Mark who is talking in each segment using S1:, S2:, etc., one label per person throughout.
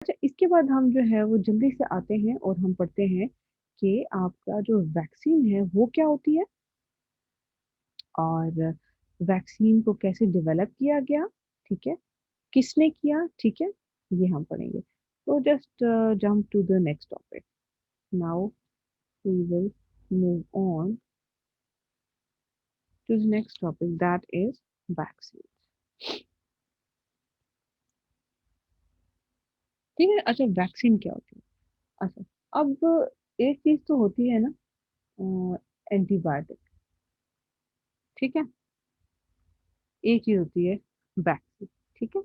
S1: अच्छा, इसके बाद हम जो है वो जल्दी से आते हैं और हम पढ़ते हैं कि आपका जो वैक्सीन है वो क्या होती है और वैक्सीन को कैसे डेवलप किया गया, ठीक है? किसने किया, ठीक है? ये हम पढ़ेंगे। तो just jump to the next topic. Now we will move on to the next topic that is vaccine. ठीक है? अच्छा, वैक्सीन क्या होती है? अच्छा, अब एक चीज तो होती है ना, एंटीबायोटिक, ठीक है? एक चीज होती है वैक्सीन, ठीक है?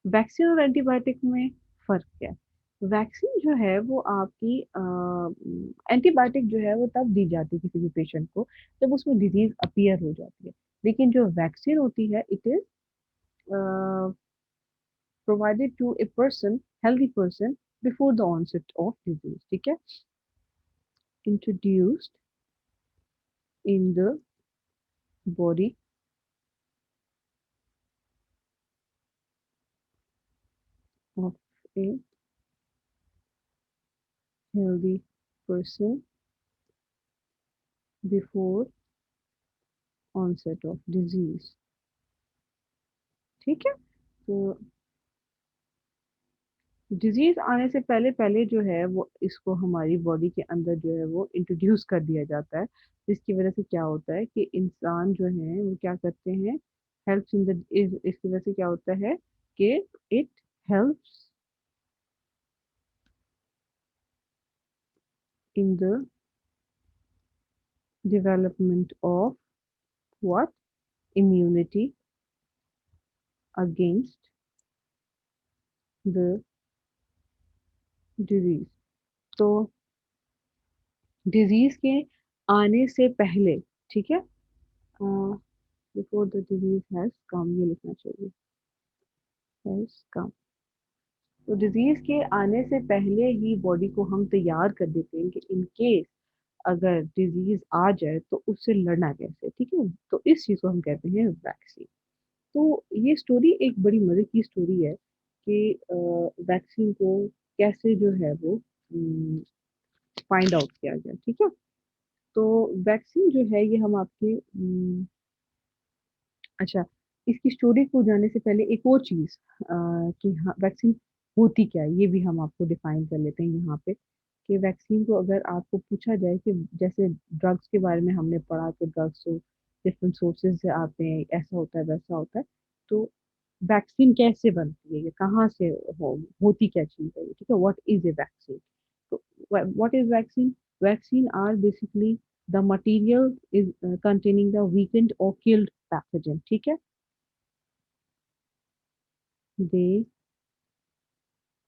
S1: वैक्सीन और एंटीबायोटिक में फर्क क्या है? वैक्सीन जो है वो आपकी एंटीबायोटिक जो है वो तब दी जाती है किसी भी पेशेंट को जब उसमें डिजीज अपीयर हो जाती है। लेकिन जो वैक्सीन होती है it is provided to a person, healthy person, before the onset of disease, ठीक है? Introduced in the body of a healthy person before onset of disease, ठीक है? तो डिजीज आने से पहले पहले जो है वो इसको हमारी बॉडी के अंदर जो है वो इंट्रोड्यूस कर दिया जाता है, जिसकी वजह से क्या होता है कि इंसान जो है वो क्या करते हैं, हेल्प्स इन द, इसकी वजह से क्या होता है कि it helps in the development of what, immunity against the disease. तो डिजीज के आने से पहले, ठीक है, before the disease has come, ये लिखना चाहिए, हैज कम। तो डिजीज के आने से पहले ही बॉडी को हम तैयार कर देते हैं कि इन केस अगर डिजीज आ जाए तो उससे लड़ना कैसे, ठीक है? तो इस चीज को हम कहते हैं वैक्सीन। तो ये स्टोरी एक बड़ी मजे की स्टोरी है कि वैक्सीन को कैसे जो है वो फाइंड आउट किया गया, ठीक है? तो वैक्सीन जो है ये हम आपके अच्छा, इसकी स्टोरी को जानने से पहले एक और चीज, कि हाँ वैक्सीन होती क्या है ये भी हम आपको डिफाइन कर लेते हैं यहाँ पे। कि वैक्सीन को अगर आपको पूछा जाए कि जैसे ड्रग्स के बारे में हमने पढ़ा कि ड्रग्स तो डिफरेंट सोर्सेज से आते हैं, ऐसा होता है वैसा होता है। तो वैक्सीन कैसे बनती है, ये कहाँ से होती क्या चीज है ये, ठीक है? What is a vaccine? तो what is vaccine? Vaccine are basically the material is containing the weakened or killed pathogen, ठीक है? They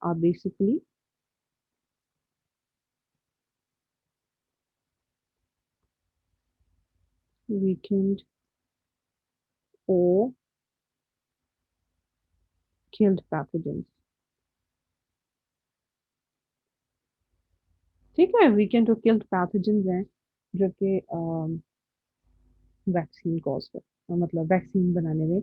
S1: are basically weakened or killed pathogens, ठीक है? वीकेंड और किल्ड पैथोजेंस हैं जो कि वैक्सीन कॉज कर, मतलब वैक्सीन बनाने में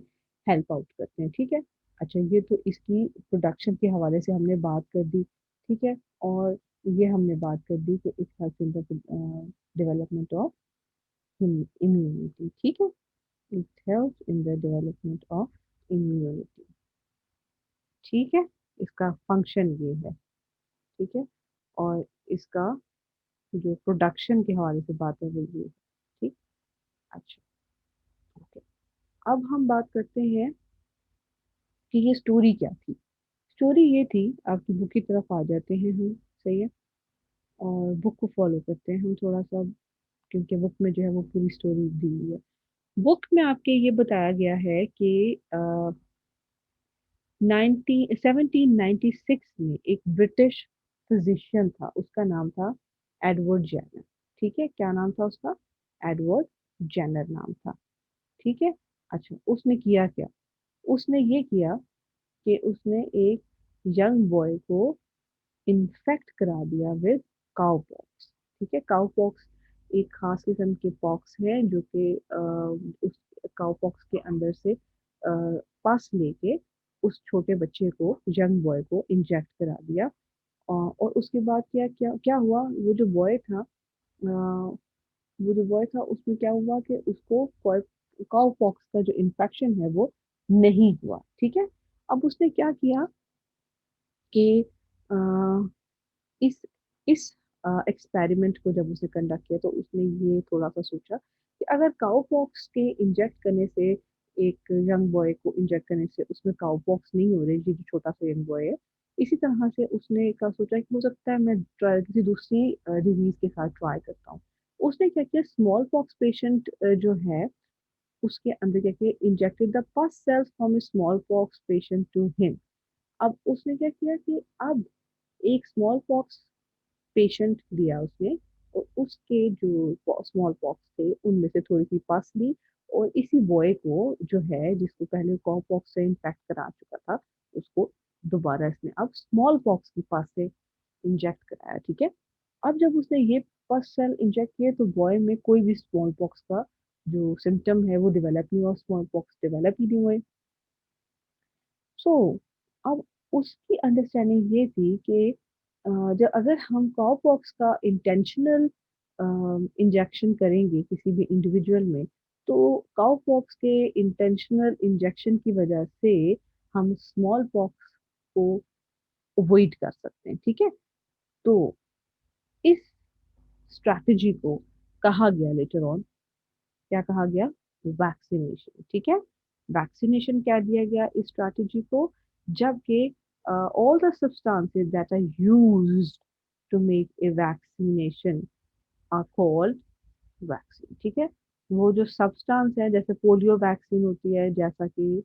S1: हेल्प आउट करते हैं, ठीक है? अच्छा, ये तो इसकी प्रोडक्शन के हवाले से हमने बात कर दी, ठीक है? और ये हमने बात कर दी कि it helps in the development of immunity, ठीक है? It helps in the development of immunity, ठीक है? इसका फंक्शन ये है, ठीक है? और इसका जो प्रोडक्शन के हवाले से बात है वो ये है, ठीक? अच्छा, ओके। अब हम बात करते हैं कि ये स्टोरी क्या थी। स्टोरी ये थी, आपकी बुक की तरफ आ जाते हैं हम, सही है? और बुक को फॉलो करते हैं हम थोड़ा सा, क्योंकि बुक में जो है वो पूरी स्टोरी दी हुई है। बुक में आपके ये बताया गया है कि 1796 में एक ब्रिटिश फिजिशियन था, उसका नाम था एडवर्ड जेनर, ठीक है? क्या नाम था उसका? एडवर्ड जेनर नाम था, ठीक है? अच्छा, उसने किया क्या? उसने ये किया कि उसने एक यंग बॉय को इन्फेक्ट करा दिया विद काउ पॉक्स, ठीक है? काउ पॉक्स एक खास किस्म के पॉक्स है जो कि उस काउ पॉक्स के अंदर से पस लेके उस छोटे बच्चे को, यंग बॉय को इंजेक्ट करा दिया। और उसके बाद क्या क्या क्या हुआ, वो जो बॉय था उसमें क्या हुआ कि उसको काउ पॉक्स का जो इन्फेक्शन है वो नहीं हुआ। ठीक है। अब उसने क्या किया कि अ, इस इस एक्सपेरिमेंट को जब उसने कंडक्ट किया तो उसने ये थोड़ा सा सोचा कि अगर काउ पॉक्स के इंजेक्ट करने से, एक यंग बॉय को इंजेक्ट करने से उसमें काउ पॉक्स नहीं हो रही, जो छोटा सा यंग बॉय है, इसी तरह से उसने का सोचा कि हो सकता है मैं किसी दूसरी डिजीज के साथ ट्राई करता हूँ। उसने क्या किया, स्मॉल पॉक्स पेशेंट जो है उसके अंदर क्या किया, injected the first cells from smallpox patient to him. अब उसने क्या किया कि अब एक स्मॉल पॉक्स पेशेंट लिया उसने, और उसके जो स्मॉल पॉक्स थे उनमें से थोड़ी सी पस ली, और इसी बॉय को जो है, जिसको पहले कॉ पॉक्स से इन्फेक्ट करा चुका था, उसको दोबारा इसने अब स्मॉल पॉक्स की पस से इंजेक्ट कराया। ठीक है। अब जब उसने ये पस सेल इंजेक्ट किए तो बॉय में कोई भी स्मॉल पॉक्स का जो सिम्टम है वो डेवलप नहीं हुआ, स्मॉल पॉक्स डेवलप ही नहीं हुए। सो अब उसकी अंडरस्टैंडिंग ये थी कि जब अगर हम कॉपॉक्स का इंटेंशनल इंजेक्शन करेंगे किसी भी इंडिविजुअल में, तो काउपॉक्स के इंटेंशनल इंजेक्शन की वजह से हम स्मॉल पॉक्स को अवॉइड कर सकते हैं। ठीक है। तो इस स्ट्रैटेजी को कहा गया लेटर ऑन, क्या कहा गया, वैक्सीनेशन। ठीक है। वैक्सीनेशन क्या दिया गया इस स्ट्रैटेजी को, जबकि all the substances that are used to make a vaccination are called vaccine. ठीक है। वो जो सब्सटेंस है, जैसे पोलियो वैक्सीन होती है, जैसा कि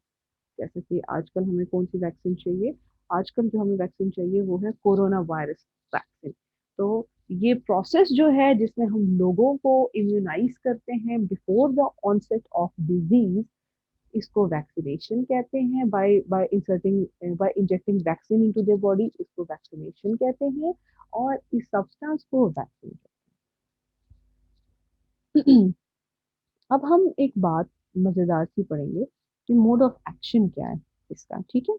S1: आजकल हमें कौन सी वैक्सीन चाहिए, आजकल जो हमें वैक्सीन चाहिए वो है कोरोना वायरस वैक्सीन। तो ये प्रोसेस जो है जिसमें हम लोगों को इम्यूनाइज करते हैं before the onset of disease, इसको वैक्सीनेशन कहते हैं। By injecting vaccine into their body, इसको वैक्सीनेशन कहते हैं। और इस सब्सटेंस को वैक्सीन कहते हैं। अब हम एक बात मजेदार सी पढ़ेंगे कि मोड ऑफ एक्शन क्या है इसका। ठीक है।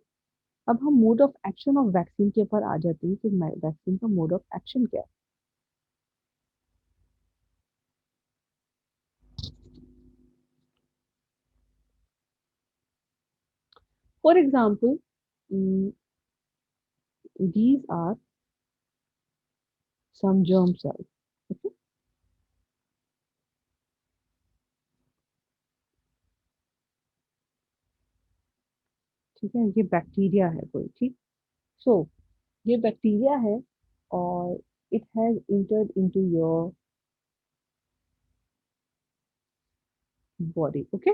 S1: अब हम mode of action of vaccine के ऊपर आ जाते हैं कि वैक्सीन का मोड ऑफ एक्शन क्या है। For example, these are some germ cells. ठीक है, ये बैक्टीरिया है कोई। ठीक। सो ये बैक्टीरिया है, और it has entered into your body. Okay.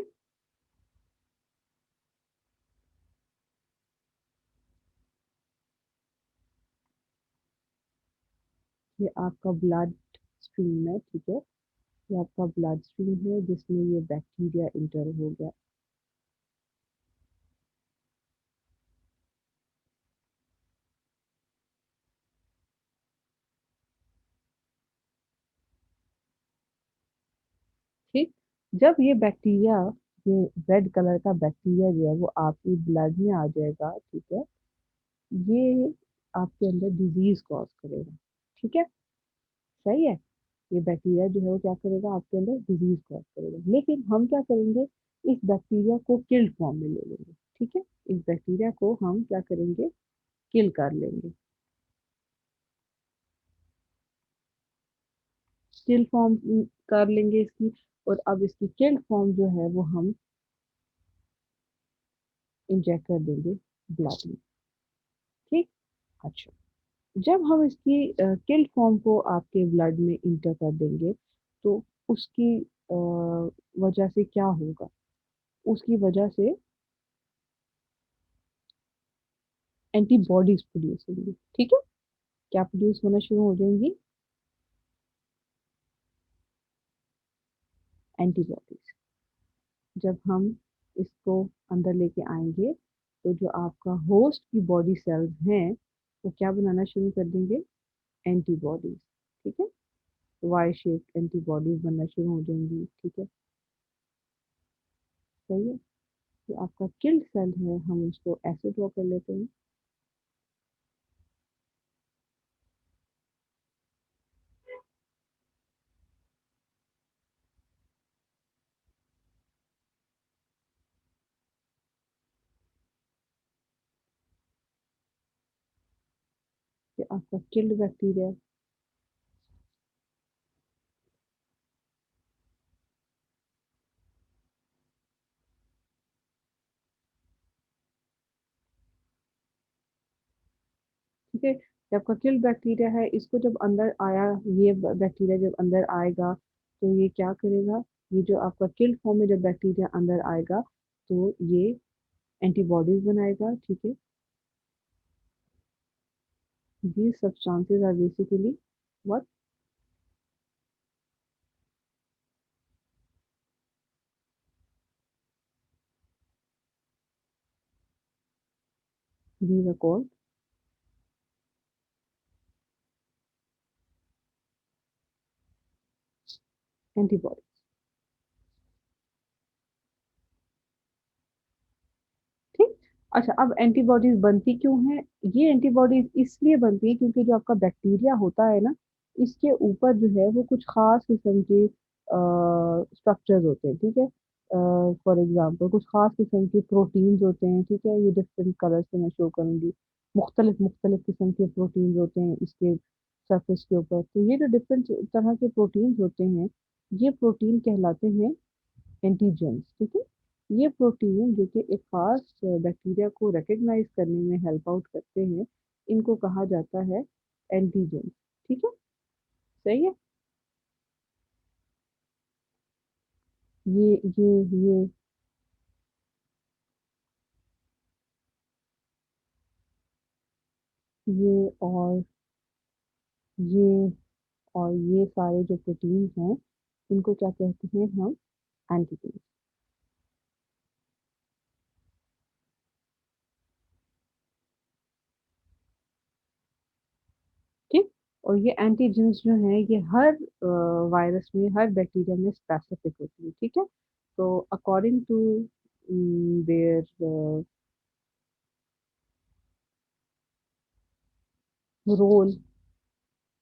S1: ये आपका ब्लड स्ट्रीम है। ठीक है। ये आपका ब्लड स्ट्रीम है जिसमें ये बैक्टीरिया इंटर हो गया। ठीक। जब ये रेड कलर का बैक्टीरिया जो है वो आपकी ब्लड में आ जाएगा। ठीक है। ये आपके अंदर डिजीज कॉज करेगा। ठीक है। सही है। ये बैक्टीरिया जो है वो क्या करेगा, आपके अंदर डिजीज कॉज करेगा, लेकिन हम क्या करेंगे, इस बैक्टीरिया को किल्ड फॉर्म में ले लेंगे। ठीक है। इस बैक्टीरिया को हम क्या करेंगे, किल कर लेंगे, किल फॉर्म कर लेंगे इसकी। और अब इसकी किल्ड फॉर्म जो है वो हम इंजेक्ट कर देंगे ब्लड में। ठीक। अच्छा। जब हम इसकी किल फॉर्म को आपके ब्लड में इंटर कर देंगे, तो उसकी वजह से क्या होगा, उसकी वजह से एंटीबॉडीज प्रोड्यूस होंगी। ठीक है। क्या प्रोड्यूस होना शुरू हो जाएंगी, एंटीबॉडीज। जब हम इसको अंदर लेके आएंगे तो जो आपका होस्ट की बॉडी सेल्स हैं वो क्या बनाना शुरू कर देंगे, एंटीबॉडीज। ठीक है। वाई शेप एंटीबॉडीज बनना शुरू हो जाएंगी। ठीक है। सही है। जो आपका किल्ड सेल है हम उसको ऐसे ड्रॉ कर लेते हैं। कि आपका किल्ड बैक्टीरिया, ठीक है। जब आपका किल्ड बैक्टीरिया है, इसको जब अंदर आया, ये बैक्टीरिया जब अंदर आएगा तो ये क्या करेगा, ये जो आपका किल्ड फॉर्म में जब बैक्टीरिया अंदर आएगा तो ये एंटीबॉडीज बनाएगा, ठीक है। These substances are basically what? These are called antibodies। ठीक। अच्छा, अब एंटीबॉडीज बनती क्यों है? ये एंटीबॉडीज इसलिए बनती है क्योंकि जो आपका बैक्टीरिया होता है ना, इसके ऊपर जो है वो कुछ खास किस्म के स्ट्रक्चर्स होते हैं, ठीक है। फॉर एग्जांपल कुछ खास किस्म के प्रोटीन्स होते हैं, ठीक है। ये डिफरेंट कलर्स से मैं शो करूंगी। मुख्तलिफ मुख्तलिफ किस्म के प्रोटीन्स होते हैं इसके सरफेस के ऊपर। तो ये जो डिफरेंट तरह के प्रोटीन्स होते हैं, ये प्रोटीन कहलाते हैं एंटीजेंस, ठीक है। ये प्रोटीन जो कि एक खास बैक्टीरिया को रिकग्नाइज करने में हेल्प आउट करते हैं, इनको कहा जाता है एंटीजेंस, ठीक है। सही है। ये ये ये ये और ये सारे जो प्रोटीन्स हैं, इनको क्या कहते हैं हम? एंटीजेंस। ठीक। और ये एंटीजेंस जो है ये हर वायरस में, हर बैक्टीरिया में स्पेसिफिक होती है, ठीक है। तो according to their role,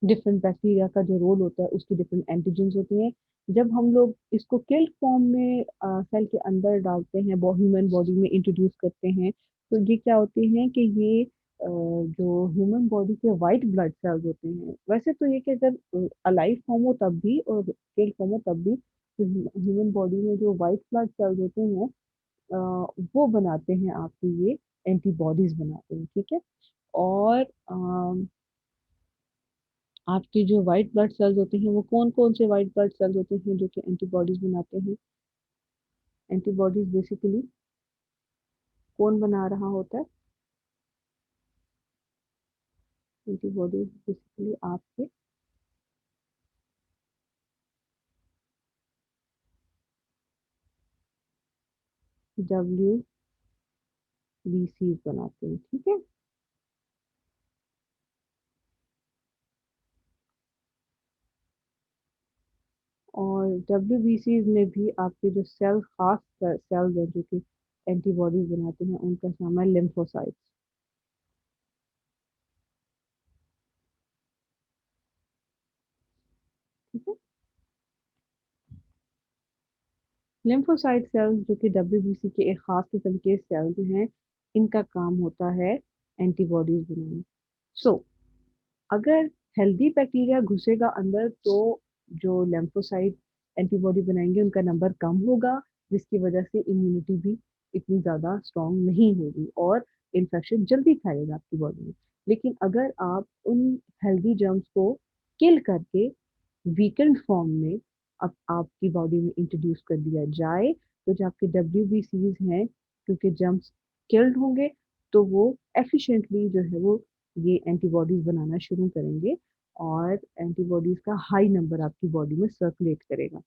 S1: different bacteria का जो रोल होता है उसकी डिफरेंट एंटीजेंस होती हैं। जब हम लोग इसको किल्ड फॉर्म में सेल के अंदर डालते हैं, ह्यूमन बॉडी में इंट्रोड्यूस करते हैं, तो ये क्या होते हैं कि ये जो ह्यूमन बॉडी के वाइट ब्लड सेल्स होते हैं, वैसे तो ये कि अगर अलाइव फॉर्म हो तब भी और किल्ड फॉर्म हो तब भी, तो ह्यूमन बॉडी में जो वाइट ब्लड सेल्स होते हैं वो बनाते हैं आपके ये एंटीबॉडीज बनाते हैं, ठीक है। और आपके जो व्हाइट ब्लड सेल्स होते हैं वो कौन कौन से व्हाइट ब्लड सेल्स होते हैं जो कि एंटीबॉडीज बनाते हैं? एंटीबॉडीज बेसिकली कौन बना रहा होता है? एंटीबॉडीज बेसिकली आपके डब्ल्यू बी सी बनाते हैं, ठीक है। और डब्ल्यू बी सी में भी आपके जो सेल, खास सेल्स हैं जो कि एंटीबॉडीज बनाते हैं, उनका नाम है लिम्फोसाइट्स, ठीक है। लिम्फोसाइट सेल्स जो कि डब्ल्यूबीसी के एक खास किस्म के सेल्स हैं, इनका काम होता है एंटीबॉडीज बनाना। सो अगर हेल्दी बैक्टीरिया घुसेगा अंदर तो जो लिम्फोसाइट एंटीबॉडी बनाएंगे उनका नंबर कम होगा, जिसकी वजह से इम्यूनिटी भी इतनी ज़्यादा स्ट्रांग नहीं होगी और इन्फेक्शन जल्दी फैलेगा आपकी बॉडी में। लेकिन अगर आप उन हेल्दी जर्म्स को किल करके वीकेंड फॉर्म में अब आपकी बॉडी में इंट्रोड्यूस कर दिया जाए, तो जो आपके डब्ल्यू बी सीज हैं, क्योंकि जर्म्स किल्ड होंगे, तो वो एफिशिएंटली जो है वो ये एंटीबॉडीज बनाना शुरू करेंगे और एंटीबॉडीज का हाई नंबर आपकी बॉडी में सर्कुलेट करेगा।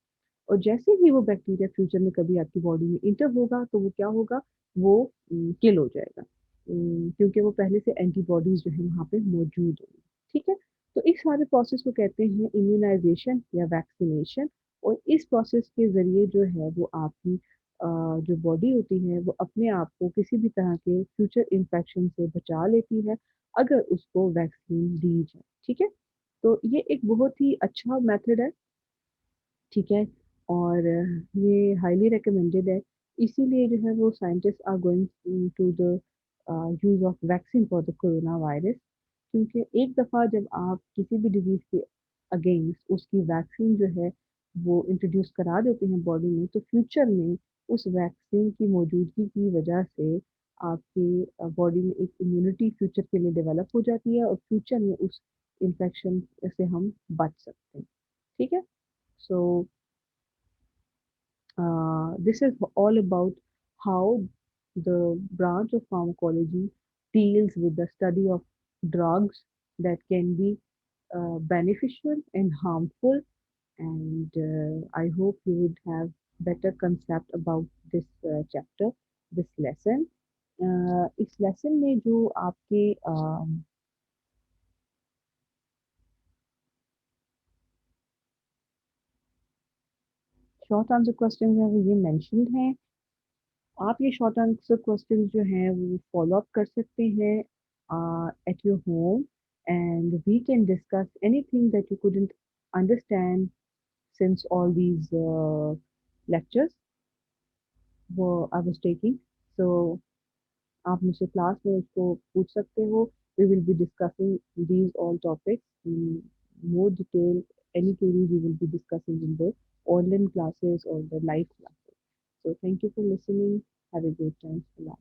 S1: और जैसे ही वो बैक्टीरिया फ्यूचर में कभी आपकी बॉडी में इंटर होगा तो वो क्या होगा, वो किल हो जाएगा। क्योंकि वो पहले से एंटीबॉडीज जो है वहाँ पे मौजूद होंगी, ठीक है। तो इस सारे प्रोसेस को कहते हैं इम्यूनाइजेशन या वैक्सीनेशन। और इस प्रोसेस के जरिए जो है वो आपकी जो बॉडी होती है वो अपने आप को किसी भी तरह के फ्यूचर इन्फेक्शन से बचा लेती है अगर उसको वैक्सीन दी जाए। ठीक है, तो ये एक बहुत ही अच्छा मेथड है। ठीक है, और ये हाईली रिकमेंडेड है। इसीलिए जो है वो scientist are going to the use of vaccine for the corona virus, क्योंकि एक दफ़ा जब आप किसी भी डिजीज के अगेंस्ट उसकी वैक्सीन जो है वो इंट्रोड्यूस करा देते हैं बॉडी में, तो फ्यूचर में उस वैक्सीन की मौजूदगी की वजह से आपकी बॉडी में एक इम्यूनिटी फ्यूचर के लिए डेवलप हो जाती है और फ्यूचर में उस इन्फेक्शन से हम बच सकते हैं। ठीक है, सो this is all about how the branch of pharmacology deals with the study of drugs that can be beneficial and harmful. And I hope you would have better concept about this chapter, this lesson. इस lesson में जो आपके short answer question है वो ये mentioned हैं। आप ये शॉर्ट आंसर क्वेश्चन जो हैं वो फॉलो अप कर सकते हैं at your home, and we can discuss anything that you couldn't understand since all these lectures वो आई वाज टेकिंग। सो आप मुझसे क्लास में उसको पूछ सकते हो। We will be discussing these all topics in more detail. Any queries we will be discussing in the online classes or the live classes. So thank you for listening. Have a great time. Allah.